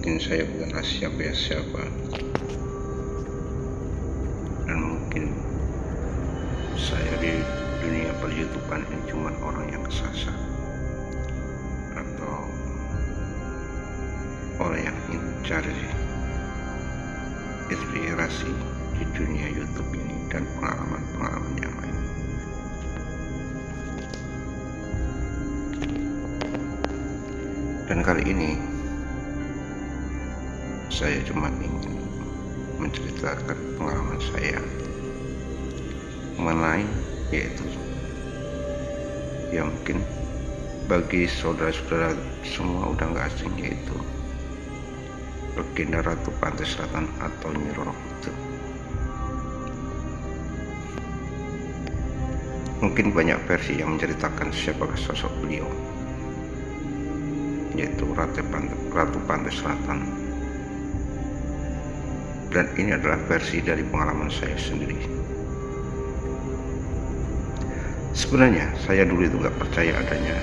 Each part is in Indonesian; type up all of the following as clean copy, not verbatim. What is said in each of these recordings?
mungkin saya bukanlah siapa dan mungkin saya di dunia per-YouTubean ini cuma orang yang kesasar atau orang yang ingin mencari inspirasi di dunia YouTube ini dan pengalaman-pengalaman yang lain. Dan kali ini saya cuma ingin menceritakan pengalaman saya mengenai, yaitu yang mungkin bagi saudara-saudara semua udah nggak asing, yaitu legenda Ratu Pantai Selatan atau Nyi Roro Kidul. Mungkin banyak versi yang menceritakan siapakah sosok beliau, yaitu Ratu Pantai Selatan. Dan ini adalah versi dari pengalaman saya sendiri. Sebenarnya saya dulu itu nggak percaya adanya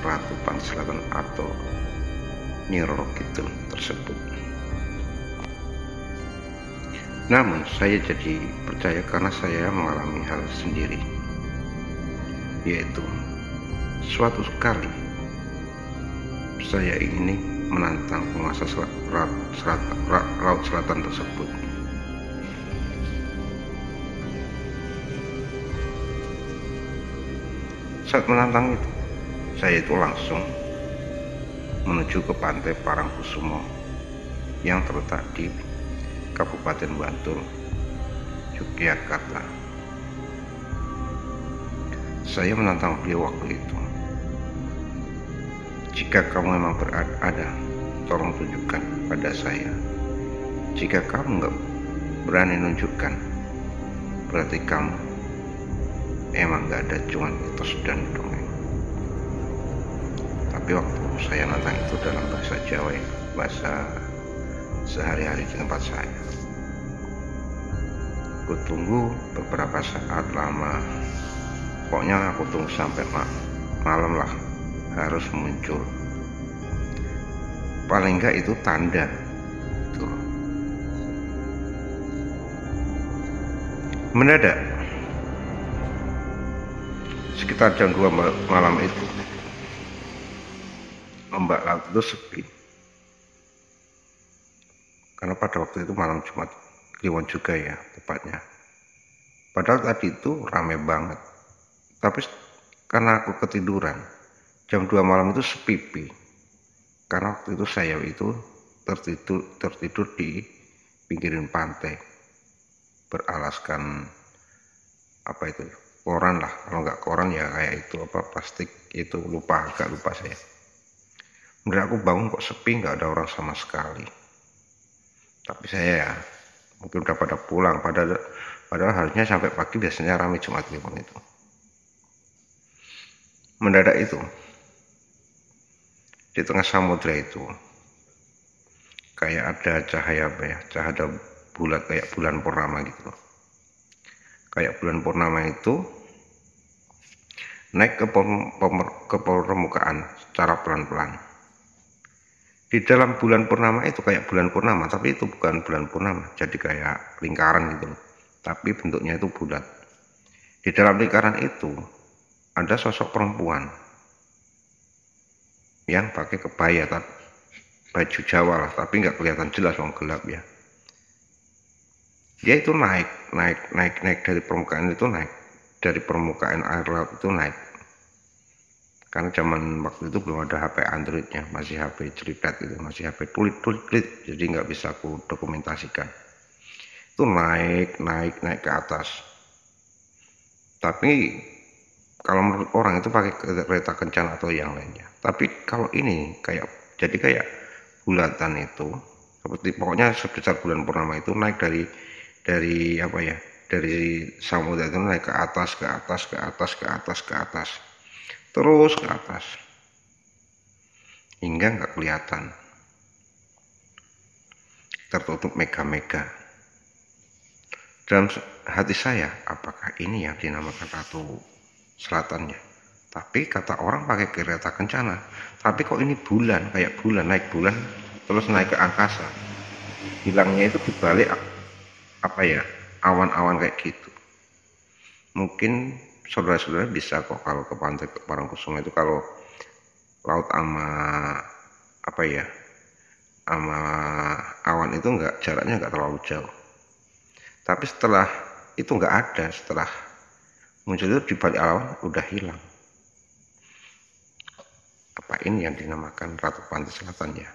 Ratu Pantai Selatan atau Nyi Roro Kidul tersebut. Namun saya jadi percaya karena saya mengalami hal sendiri, yaitu suatu kali saya ingin menantang penguasa Laut Selatan tersebut. Saat menantang itu, saya itu langsung menuju ke pantai Parangkusumo yang terletak di Kabupaten Bantul, Yogyakarta. Saya menantang beliau waktu itu, jika kamu memang berada, tolong tunjukkan pada saya. Jika kamu nggak berani nunjukkan, berarti kamu emang nggak ada, cuman mitos dan dongeng. Tapi waktu saya nantang itu dalam bahasa Jawa, ya, bahasa sehari-hari di tempat saya. Aku tunggu beberapa saat lama, pokoknya aku tunggu sampai malam lah, harus muncul. Paling enggak itu tanda tuh. Mendadak sekitar jam 2 malam itu, ombak laut itu sepi, karena pada waktu itu malam Jumat Kliwon juga ya tepatnya. Padahal tadi itu rame banget, tapi karena aku ketiduran, jam 2 malam itu sepi, karena waktu itu saya itu tertidur di pinggiran pantai beralaskan apa itu, koran lah, kalau nggak koran ya kayak itu apa, plastik itu, agak lupa saya. Kemudian aku bangun kok sepi, nggak ada orang sama sekali. Tapi saya ya mungkin udah pada pulang, padahal harusnya sampai pagi, biasanya ramai Jumat Kliwon itu. Mendadak itu di tengah samudra itu kayak ada cahaya cahaya bulat, kayak bulan purnama gitu loh. Kayak bulan purnama itu naik ke permukaan secara pelan-pelan. Di dalam bulan purnama itu kayak bulan purnama, tapi itu bukan bulan purnama, jadi kayak lingkaran gitu loh, tapi bentuknya itu bulat. Di dalam lingkaran itu ada sosok perempuan yang pakai kebaya, baju Jawa lah, tapi nggak kelihatan jelas, wong gelap ya. Dia itu naik dari permukaan itu, naik dari permukaan air laut itu naik. Karena zaman waktu itu belum ada HP Androidnya, masih HP ceritat gitu, masih HP tulit, jadi nggak bisa aku dokumentasikan. Itu naik ke atas. Tapi kalau menurut orang itu pakai kereta kencana atau yang lainnya. Tapi kalau ini kayak bulatan itu, seperti pokoknya sebesar bulan purnama itu, naik dari apa ya, dari samudra itu naik ke atas, terus ke atas hingga nggak kelihatan, tertutup mega-mega. Dalam hati saya, apakah ini yang dinamakan Ratu Selatannya? Tapi kata orang pakai kereta kencana, tapi kok ini bulan, kayak bulan, naik bulan terus naik ke angkasa. Hilangnya itu dibalik apa ya, awan-awan kayak gitu. Mungkin saudara-saudara bisa kok kalau ke pantai Parangkusumo itu, kalau laut sama apa ya, sama awan itu jaraknya nggak terlalu jauh. Tapi setelah itu nggak ada, setelah muncul itu di balik awan udah hilang. Apa ini yang dinamakan Ratu Pantai Selatan ya?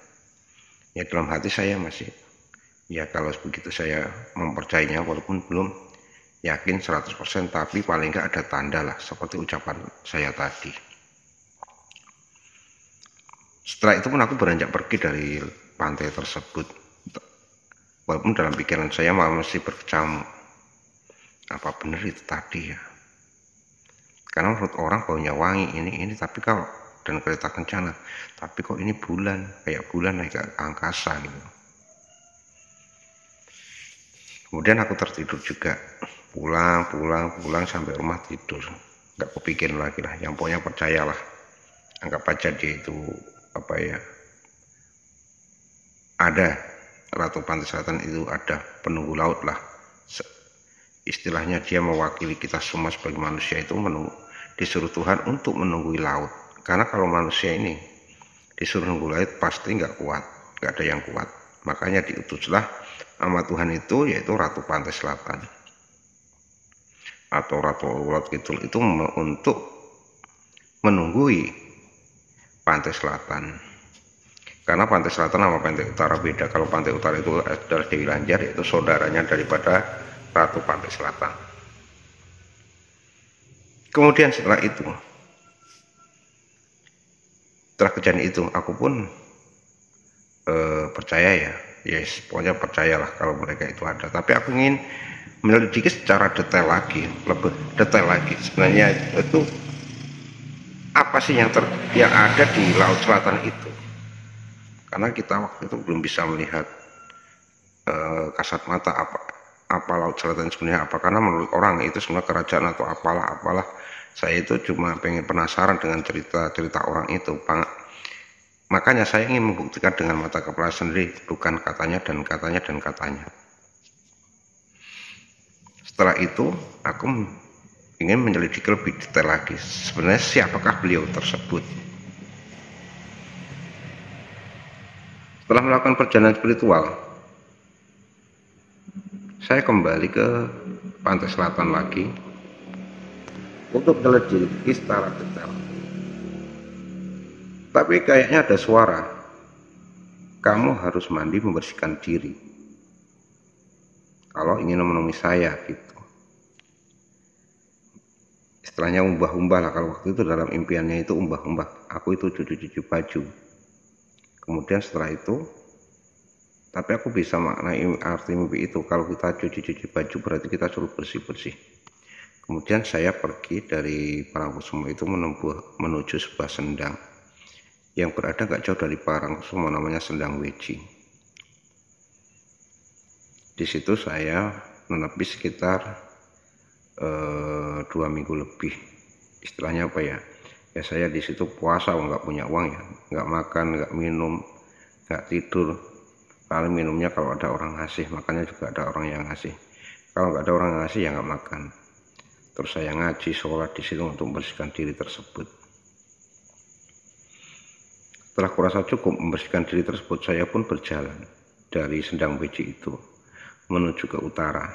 Ya dalam hati saya masih, ya kalau begitu saya mempercayainya, walaupun belum yakin 100%, tapi paling nggak ada tanda lah, seperti ucapan saya tadi. Setelah itu pun aku beranjak pergi dari pantai tersebut, walaupun dalam pikiran saya masih berkecamuk, apa benar itu tadi ya? Karena menurut orang baunya wangi ini, tapi kalau dan kereta kencana, tapi kok ini bulan, kayak bulan naik ke angkasa gitu. Kemudian aku tertidur juga, pulang sampai rumah tidur, nggak kepikiran lagi lah. Yang pokoknya percayalah, anggap aja dia itu apa ya, ada Ratu Pantai Selatan itu, ada penunggu laut lah. Istilahnya dia mewakili kita semua sebagai manusia itu disuruh Tuhan untuk menunggui laut. Karena kalau manusia ini disuruh nunggu laut pasti nggak kuat, nggak ada yang kuat. Makanya diutuslah sama Tuhan itu, yaitu Ratu Pantai Selatan atau Ratu Laut Kidul itu untuk menunggui Pantai Selatan. Karena Pantai Selatan sama Pantai Utara beda. Kalau Pantai Utara itu adalah Dewi Lanjar, yaitu saudaranya daripada Ratu Pantai Selatan. Kemudian setelah kejadian itu, aku pun percaya ya, yes, pokoknya percayalah kalau mereka itu ada. Tapi aku ingin menyelidiki secara detail lagi, lebih detail lagi. Sebenarnya itu apa sih yang ada di Laut Selatan itu? Karena kita waktu itu belum bisa melihat kasat mata apa Laut Selatan sebenarnya apa. Karena menurut orang itu sebenarnya kerajaan atau apalah. Saya itu cuma pengen penasaran dengan cerita orang itu. Makanya saya ingin membuktikan dengan mata kepala sendiri, bukan katanya. Setelah itu aku ingin menyelidiki lebih detail lagi, sebenarnya siapakah beliau tersebut. Setelah melakukan perjalanan spiritual, saya kembali ke Pantai Selatan lagi untuk menyelidiki secara detail. Tapi kayaknya ada suara, kamu harus mandi membersihkan diri kalau ingin menemui saya gitu. Istilahnya umbah-umbah lah, kalau waktu itu dalam impiannya itu umbah-umbah, aku itu cuci baju. Kemudian setelah itu, tapi aku bisa maknai arti mimpi itu, kalau kita cuci baju berarti kita suruh bersih-bersih. Kemudian saya pergi dari Parangkusumo itu menuju sebuah sendang yang berada gak jauh dari Parangkusumo, namanya Sendang Weji. Di situ saya menepi sekitar 2 minggu lebih. Istilahnya apa ya? Ya saya di situ puasa, nggak punya uang ya, nggak makan, nggak minum, nggak tidur. Paling minumnya kalau ada orang ngasih, makannya juga ada orang yang ngasih. Kalau nggak ada orang yang ngasih ya nggak makan. Terus saya ngaji, sholat di situ untuk membersihkan diri tersebut. Setelah kurasa cukup membersihkan diri tersebut, saya pun berjalan dari Sendang Weji itu menuju ke utara.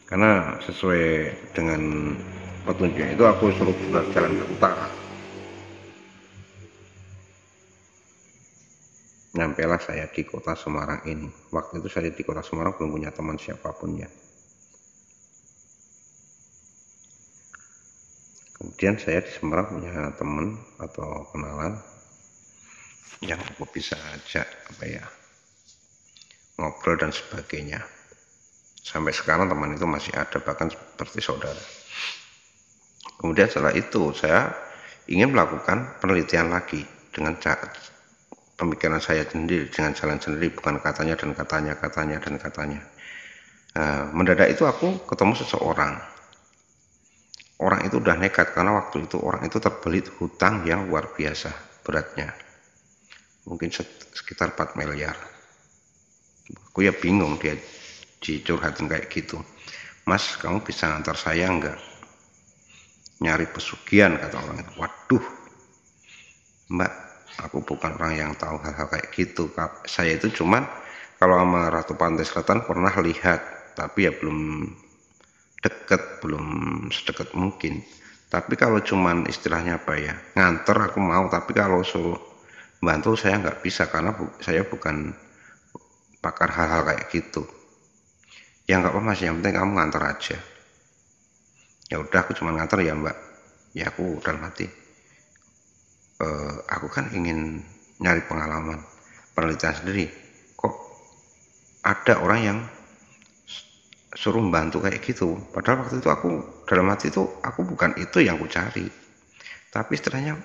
Karena sesuai dengan petunjuk itu aku suruh berjalan ke utara. Nyampailah saya di kota Semarang ini. Waktu itu saya di kota Semarang belum punya teman siapapun ya. Kemudian saya di Semarang punya teman atau kenalan yang aku bisa ajak ngobrol dan sebagainya. Sampai sekarang teman itu masih ada, bahkan seperti saudara. Kemudian setelah itu saya ingin melakukan penelitian lagi dengan pemikiran saya sendiri, dengan jalan sendiri, bukan katanya. Mendadak itu aku ketemu seseorang. Orang itu udah nekat, karena waktu itu orang itu terbelit hutang yang luar biasa beratnya. mungkin sekitar 4 miliar. Aku ya bingung, dia dicurhatin kayak gitu. Mas, kamu bisa ngantar saya enggak? Nyari pesugihan, kata orang itu. Waduh, Mbak, aku bukan orang yang tahu hal-hal kayak gitu. Saya itu cuman kalau sama Ratu Pantai Selatan pernah lihat, tapi ya belum deket, belum sedekat mungkin. Tapi kalau cuman istilahnya apa ya, nganter aku mau, tapi kalau suruh bantu saya nggak bisa, karena saya bukan pakar hal-hal kayak gitu. Ya nggak apa-apa Mas, yang penting kamu nganter aja. Ya udah, aku cuma nganter ya Mbak. Ya aku dalam hati, aku kan ingin nyari pengalaman, penelitian sendiri. Kok ada orang yang suruh membantu kayak gitu? Padahal waktu itu aku dalam hati itu, aku bukan itu yang aku cari. Tapi istilahnya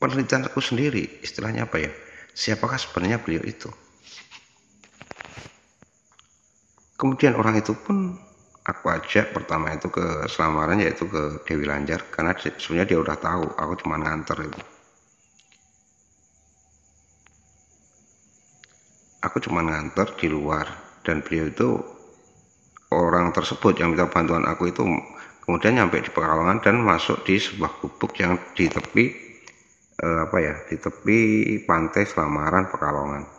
penelitian aku sendiri, istilahnya apa ya? Siapakah sebenarnya beliau itu? Kemudian orang itu pun aku ajak pertama itu ke selamaran, yaitu ke Dewi Lanjar, karena sebenarnya dia udah tahu aku cuma nganter itu. Aku cuma nganter di luar, dan beliau itu, orang tersebut yang minta bantuan aku itu, kemudian nyampe di Pekalongan dan masuk di sebuah gubuk yang di tepi di tepi pantai Selamaran Pekalongan.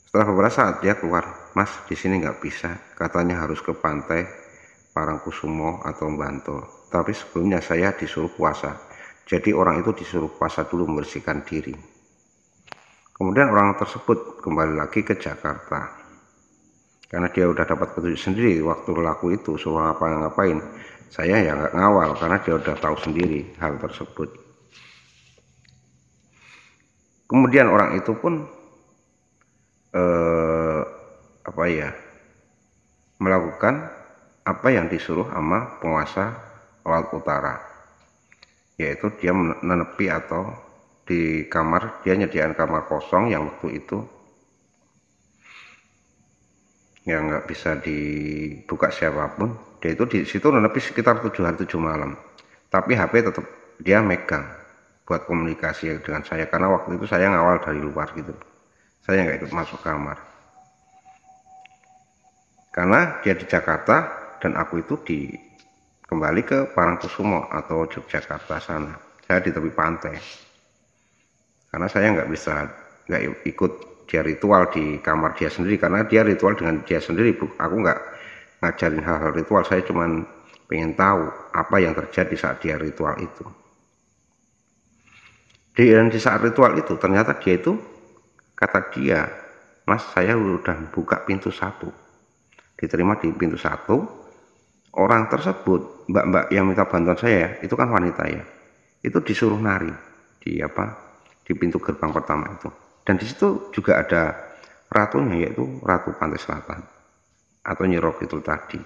Setelah beberapa saat dia keluar, Mas, di sini nggak bisa, katanya harus ke pantai Parangkusumo atau Bantul. Tapi sebelumnya saya disuruh puasa, jadi orang itu disuruh puasa dulu membersihkan diri. Kemudian orang tersebut kembali lagi ke Jakarta, karena dia udah dapat petunjuk sendiri waktu laku itu suruh ngapain. Saya ya nggak ngawal, karena dia udah tahu sendiri hal tersebut. Kemudian orang itu pun melakukan apa yang disuruh sama penguasa Laut Utara, yaitu dia menepi atau di kamar, dia nyediain kamar kosong yang waktu itu yang nggak bisa dibuka siapapun. Dia itu di situ menepi sekitar 7 hari 7 malam, tapi HP tetap dia megang buat komunikasi dengan saya, karena waktu itu saya ngawal dari luar gitu, saya nggak ikut masuk kamar karena dia di Jakarta dan aku itu kembali ke Parangkusumo atau Yogyakarta sana. Saya di tepi pantai karena saya nggak ikut dia ritual di kamar dia sendiri, karena dia ritual dengan dia sendiri. Aku nggak ngajarin hal-hal ritual, saya cuman pengen tahu apa yang terjadi saat dia ritual itu. Dan di saat ritual itu ternyata dia itu, kata dia, Mas, saya udah buka pintu 1, diterima di pintu 1. Orang tersebut, mbak-mbak yang minta bantuan saya, itu kan wanita ya, itu disuruh nari di pintu gerbang pertama itu. Dan di situ juga ada ratunya, yaitu Ratu Pantai Selatan atau Nyi Roro Kidul tadi,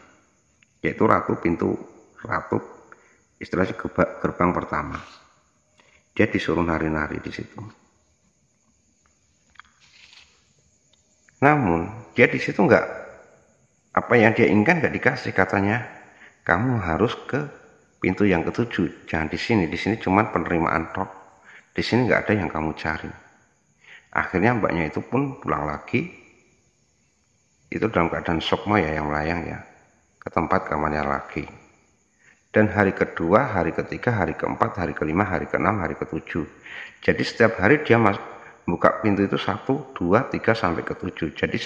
yaitu ratu istilahnya gerbang pertama. Dia disuruh nari-nari di situ. Namun dia di situ apa yang dia inginkan nggak dikasih, katanya kamu harus ke pintu yang ke-7, jangan di sini cuma penerimaan tok, di sini nggak ada yang kamu cari. Akhirnya mbaknya itu pun pulang lagi, itu dalam keadaan shock ya, yang melayang ya, ke tempat kamarnya lagi. Dan hari kedua, hari ketiga, hari keempat, hari kelima, hari keenam, hari ke-7, jadi setiap hari dia buka pintu itu 1, 2, 3 sampai ke-7. Jadi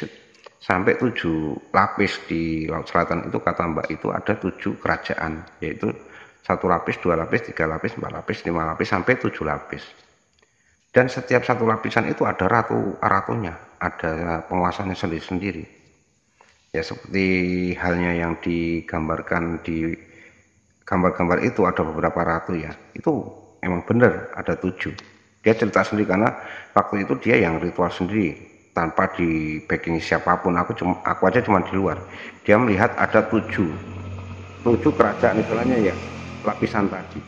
sampai 7 lapis di Laut Selatan itu, kata mbak itu ada 7 kerajaan, yaitu 1 lapis, 2 lapis, 3 lapis, 4 lapis, 5 lapis, sampai 7 lapis. Dan setiap 1 lapisan itu ada ratunya, ada penguasanya sendiri-sendiri. Ya seperti halnya yang digambarkan di gambar-gambar itu, ada beberapa ratu ya, itu emang bener ada 7. Dia cerita sendiri karena waktu itu dia yang ritual sendiri tanpa di backing siapapun. Aku aja cuma di luar. Dia melihat ada 7 kerajaan istilahnya ya, lapisan tadi.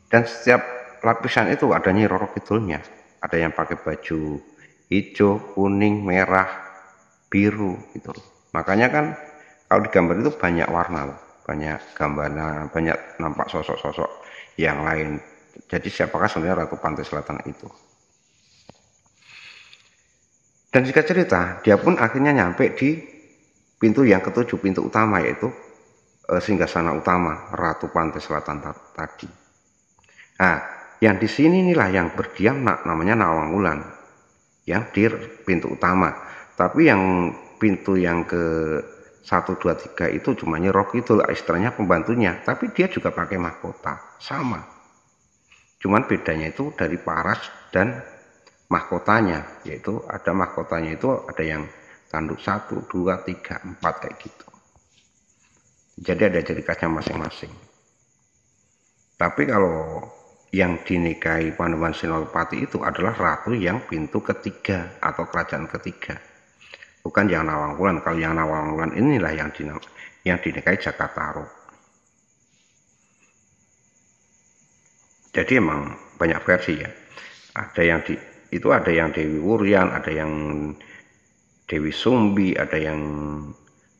Dan setiap lapisan itu ada Nyi Roro Kidulnya. Ada yang pakai baju hijau, kuning, merah, biru gitu. Makanya kan kalau di gambar itu banyak warna, banyak gambaran, banyak nampak sosok-sosok yang lain. Jadi siapakah sebenarnya Ratu Pantai Selatan itu? Dan singkat cerita, dia pun akhirnya nyampe di pintu yang ketujuh, pintu utama, yaitu singgasana utama Ratu Pantai Selatan tadi. Nah, yang di sini inilah yang berdiam namanya Nawang Wulan, yang di pintu utama. Tapi yang pintu yang ke 1, 2, 3 itu cuma Nyiro Kidul, istilahnya pembantunya. Tapi dia juga pakai mahkota, sama. Cuman bedanya itu dari paras dan mahkotanya, yaitu ada mahkotanya itu ada yang tanduk 1, 2, 3, 4 kayak gitu. Jadi ada ciri khasnya masing-masing. Tapi kalau yang dinikahi Panembahan Senopati itu adalah ratu yang pintu ketiga atau kerajaan ketiga, bukan yang Nawang Wulan. Kalau yang Nawang Wulan inilah yang dinikahi Jakataro. Jadi emang banyak versi ya. Ada yang ada yang Dewi Wuryan, ada yang Dewi Sumbi, ada yang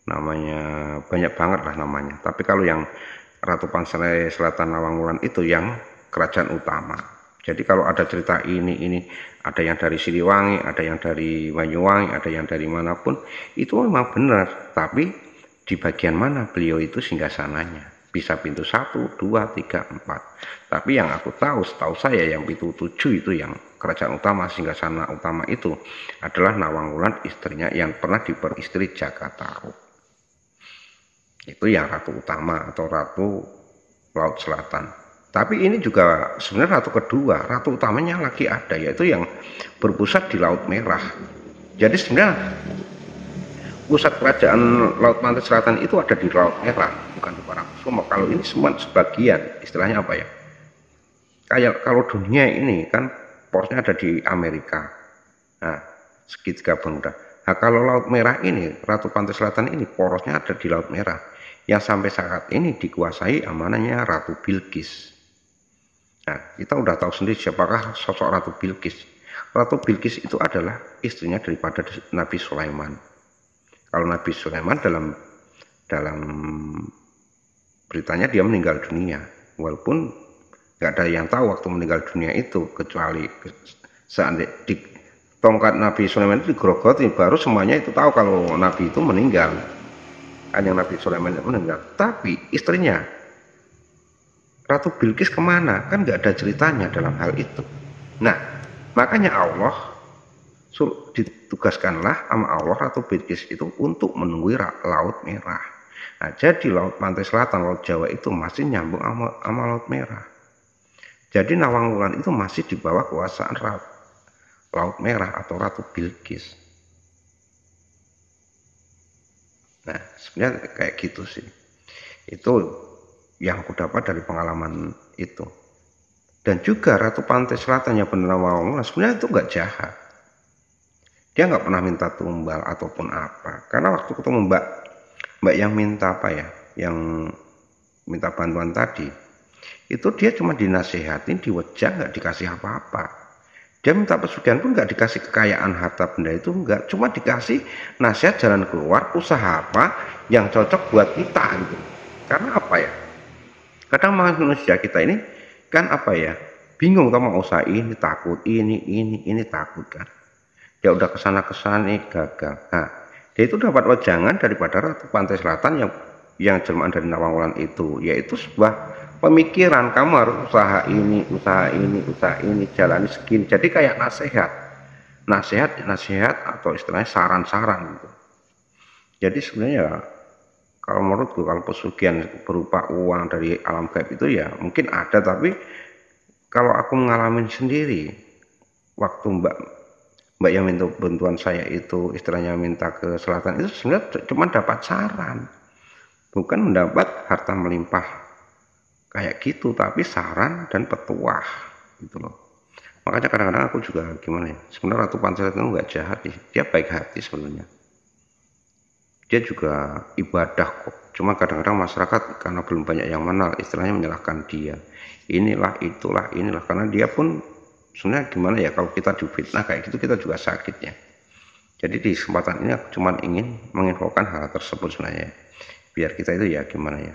namanya banyak banget lah namanya. Tapi kalau yang Ratu Pantai Selatan Nawang Wulan itu yang kerajaan utama. Jadi kalau ada cerita ini ada yang dari Siliwangi, ada yang dari Banyuwangi, ada yang dari manapun, itu memang benar. Tapi di bagian mana beliau itu singgasananya? Bisa pintu 1, 2, 3, 4. Tapi yang aku tahu, setahu saya yang pintu 7 itu yang kerajaan utama, singgasana utama itu adalah Nawang Wulan, istrinya yang pernah diperistri Jakataro. Itu yang ratu utama atau ratu Laut Selatan. Tapi ini juga sebenarnya ratu kedua, ratu utamanya lagi ada, yaitu yang berpusat di Laut Merah. Jadi sebenarnya pusat kerajaan Laut Pantai Selatan itu ada di Laut Merah, bukan di Parangkusumo. Kalau ini semua sebagian, istilahnya apa ya? Kayak kalau dunia ini kan porosnya ada di Amerika. Nah, segitiga Bermuda. Nah, kalau Laut Merah ini, Ratu Pantai Selatan ini porosnya ada di Laut Merah, yang sampai saat ini dikuasai amanahnya Ratu Bilqis. Nah, kita udah tahu sendiri siapakah sosok Ratu Bilqis. Ratu Bilqis itu adalah istrinya daripada Nabi Sulaiman. Kalau Nabi Sulaiman dalam beritanya dia meninggal dunia, walaupun nggak ada yang tahu waktu meninggal dunia itu, kecuali saat di tongkat Nabi Sulaiman itu digerogoti, baru semuanya itu tahu kalau Nabi itu meninggal. Hanya Nabi Sulaiman yang meninggal. Tapi istrinya Ratu Bilqis kemana? Kan nggak ada ceritanya dalam hal itu. Nah, makanya Allah ditugaskanlah sama Allah Ratu Bilqis itu untuk menunggui Laut Merah. Nah, jadi Laut Pantai Selatan, Laut Jawa itu masih nyambung sama Laut Merah. Jadi Nawang Wulan itu masih di bawah kekuasaan Laut Merah atau Ratu Bilqis. Nah, sebenarnya kayak gitu sih. Itu yang aku dapat dari pengalaman itu. Dan juga Ratu Pantai Selatan yang benar Nawang Wulan sebenarnya itu nggak jahat. Dia nggak pernah minta tumbal ataupun apa. Karena waktu ketemu Mbak yang minta apa ya, yang minta bantuan tadi, itu dia cuma dinasehatin, diwejah, nggak dikasih apa-apa. Dia minta pesugihan pun nggak dikasih kekayaan harta benda itu, nggak, cuma dikasih nasihat jalan keluar, usaha apa yang cocok buat kita gitu. Karena apa ya, kadang manusia kita ini kan apa ya, bingung sama usaha ini, takut ini takut kan. Dia udah kesana gagal. Nah, dia itu dapat wejangan daripada Ratu Pantai Selatan yang jelmaan dari Nawang Wulan itu, yaitu sebuah pemikiran, kamu harus usaha ini, jalani segini. Jadi kayak nasihat atau istilahnya saran-saran gitu. Jadi sebenarnya kalau menurutku, kalau pesugihan berupa uang dari alam gaib itu ya mungkin ada, tapi kalau aku mengalami sendiri waktu Mbak yang minta bantuan saya itu istilahnya minta ke selatan, itu sebenarnya cuma dapat saran, bukan mendapat harta melimpah kayak gitu, tapi saran dan petuah gitu loh. Makanya kadang-kadang aku juga gimana ya, sebenarnya Ratu Pantai itu nggak jahat sih, dia baik hati sebenarnya, dia juga ibadah kok. Cuma kadang-kadang masyarakat karena belum banyak yang mengenal, istilahnya menyalahkan dia, inilah karena dia pun sebenarnya gimana ya, kalau kita difitnah kayak gitu kita juga sakit ya. Jadi di kesempatan ini aku cuma ingin menginfokan hal tersebut sebenarnya, biar kita itu ya gimana ya,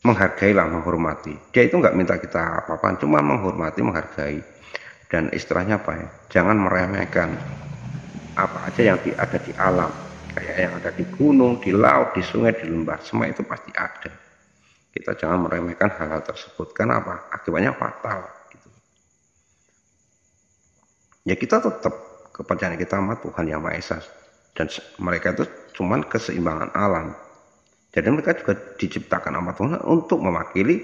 menghargailah, menghormati. Dia itu nggak minta kita apa-apa, cuma menghormati, menghargai. Dan istilahnya apa ya, jangan meremehkan apa aja yang ada di alam, kayak yang ada di gunung, di laut, di sungai, di lembah, semua itu pasti ada. Kita jangan meremehkan hal-hal tersebut, karena apa? Akibatnya fatal gitu. Ya kita tetap kepercayaan kita sama Tuhan Yang Maha Esa, dan mereka itu cuman keseimbangan alam. Jadi mereka juga diciptakan sama Tuhan untuk mewakili,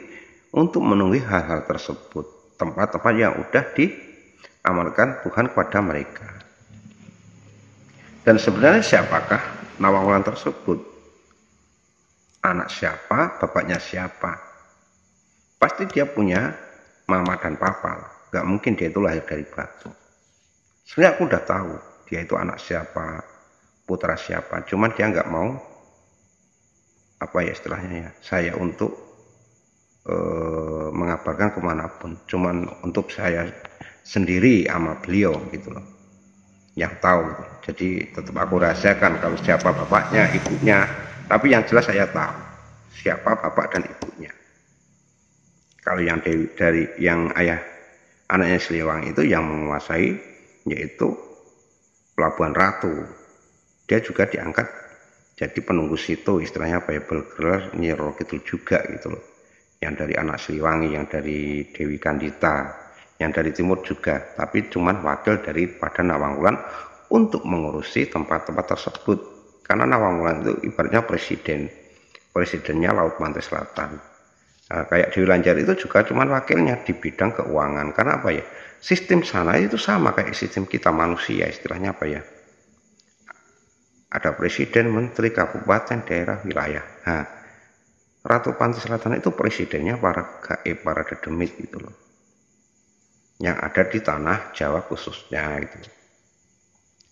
untuk memenuhi hal-hal tersebut, tempat-tempat yang udah diamalkan Tuhan kepada mereka. Dan sebenarnya siapakah Nawang Wulan tersebut? Anak siapa, bapaknya siapa? Pasti dia punya mama dan papa. Gak mungkin dia itu lahir dari batu. Sebenarnya aku udah tahu dia itu anak siapa, putra siapa. Cuman dia nggak mau, apa ya istilahnya ya, saya untuk mengabarkan kemanapun. Cuman untuk saya sendiri sama beliau gitu loh, yang tahu. Jadi tetap aku rahasiakan kalau siapa bapaknya, ibunya, tapi yang jelas saya tahu siapa bapak dan ibunya. Kalau yang dari yang ayah anaknya Siliwangi itu yang menguasai, yaitu Pelabuhan Ratu. Dia juga diangkat jadi penunggu situ, istilahnya Bible Girl Nyi Roro Kidul juga gitu loh. Yang dari anak Siliwangi, yang dari Dewi Kandita, yang dari timur juga, tapi cuman wakil daripada Nawang Wulan untuk mengurusi tempat-tempat tersebut. Karena Nawang Wulan itu ibaratnya presidennya Laut Pantai Selatan. Nah, kayak Dewi Lanjar itu juga cuman wakilnya di bidang keuangan. Karena apa ya, sistem sana itu sama kayak sistem kita manusia, istilahnya apa ya, ada presiden, menteri, kabupaten, daerah, wilayah. Nah, Ratu Pantai Selatan itu presidennya para gaib, para dedemit gitu loh, yang ada di tanah Jawa khususnya gitu.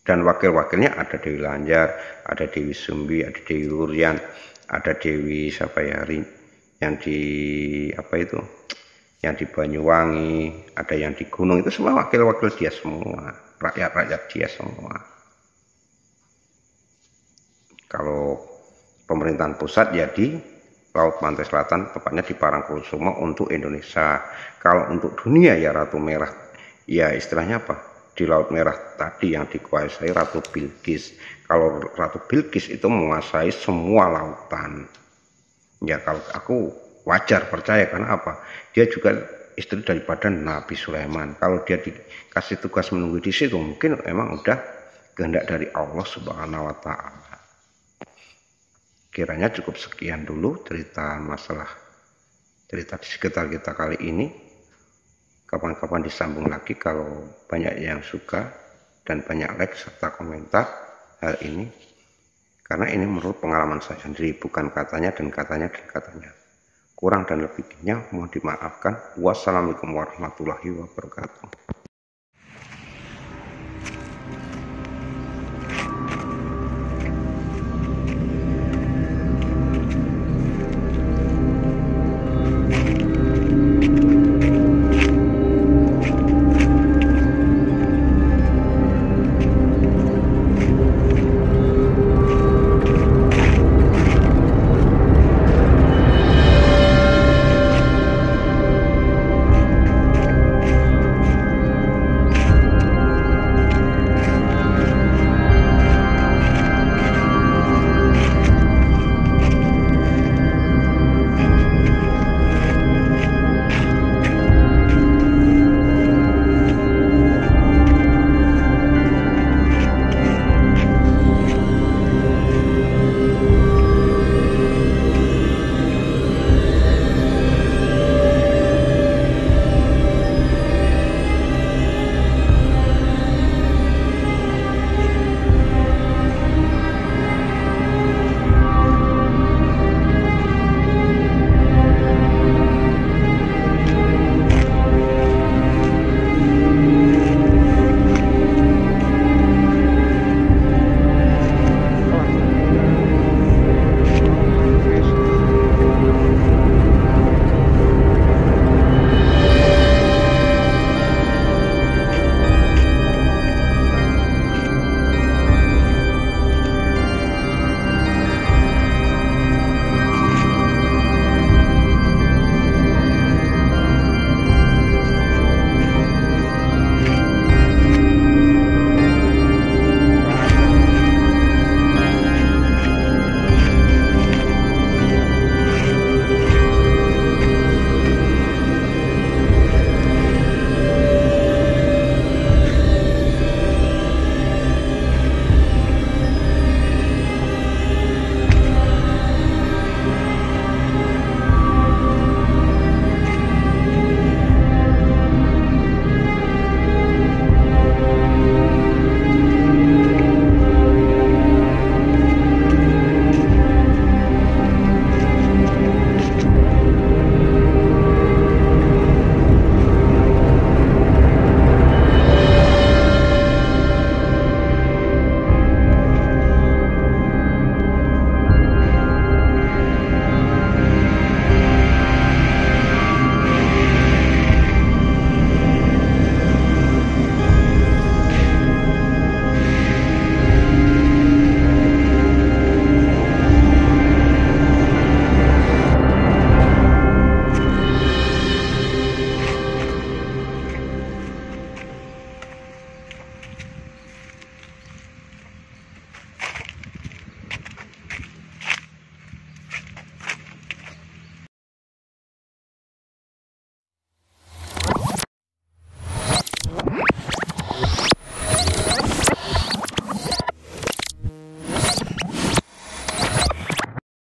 Dan wakil-wakilnya ada Dewi Lanjar, ada Dewi Sumbi, ada Dewi Wuryan, ada Dewi siapa ya, yang di apa itu, yang di Banyuwangi, ada yang di gunung, itu semua wakil-wakil dia semua, rakyat-rakyat dia semua. Kalau pemerintahan pusat ya di Laut Pantai Selatan, tepatnya di Parangkusumo untuk Indonesia. Kalau untuk dunia ya Ratu Merah, ya istilahnya apa, di Laut Merah tadi yang dikuasai Ratu Bilqis. Kalau Ratu Bilqis itu menguasai semua lautan. Ya kalau aku wajar percaya, karena apa, dia juga istri daripada Nabi Sulaiman. Kalau dia dikasih tugas menunggu di situ, mungkin emang udah kehendak dari Allah Subhanahu wa Ta'ala. Kiranya cukup sekian dulu cerita di sekitar kita kali ini. Kapan-kapan disambung lagi kalau banyak yang suka dan banyak like serta komentar hal ini. Karena ini menurut pengalaman saya sendiri, bukan katanya dan katanya dan katanya. Kurang dan lebihnya mohon dimaafkan. Wassalamualaikum warahmatullahi wabarakatuh.